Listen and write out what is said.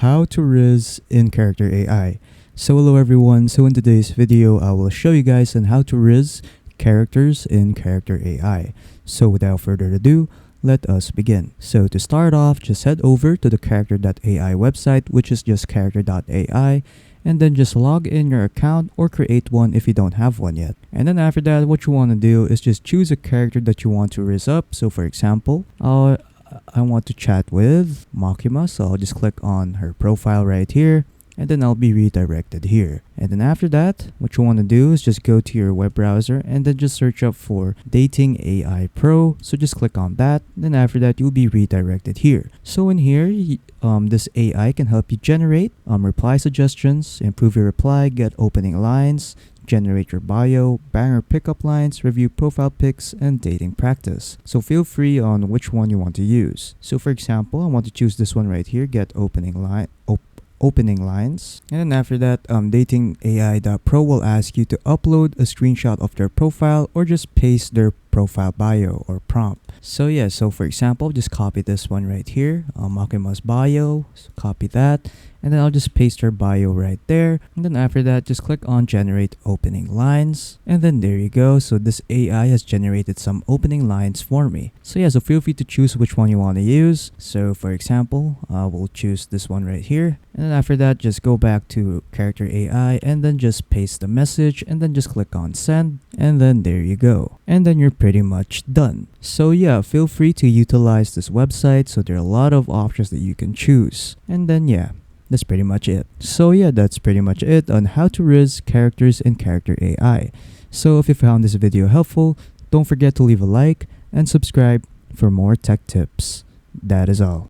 How to Rizz in Character AI. So hello everyone, so in today's video I will show you guys on how to Rizz characters in Character AI. So without further ado, let us begin. So to start off, just head over to the character.ai website, which is just character.ai, and then just log in your account or create one if you don't have one yet. And then after that, what you want to do is just choose a character that you want to Rizz up. So for example, I want to chat with Makima, so I'll just click on her profile right here, and then I'll be redirected here. And then after that, what you want to do is just go to your web browser and then just search up for Dating AI Pro. So just click on that. Then after that, you'll be redirected here. So in here, this AI can help you generate reply suggestions, improve your reply, get opening lines, generate your bio, banger pickup lines, review profile pics, and dating practice. So feel free on which one you want to use. So for example, I want to choose this one right here, get opening lines. And then after that, datingai.pro will ask you to upload a screenshot of their profile or just paste their profile bio or prompt. So yeah, so for example, just copy this one right here, Makima's bio, so copy that, and then I'll just paste her bio right there. And then after that, just click on generate opening lines, and then there you go. So this AI has generated some opening lines for me. So yeah, so feel free to choose which one you want to use. So for example, we'll choose this one right here, and then after that, just go back to character AI and then just paste the message and then just click on send, and then there you go. And then you're pretty much done. So yeah, feel free to utilize this website. So there are a lot of options that you can choose. And then yeah, that's pretty much it. So yeah, that's pretty much it on how to Rizz characters in Character AI. So if you found this video helpful, don't forget to leave a like and subscribe for more tech tips. That is all.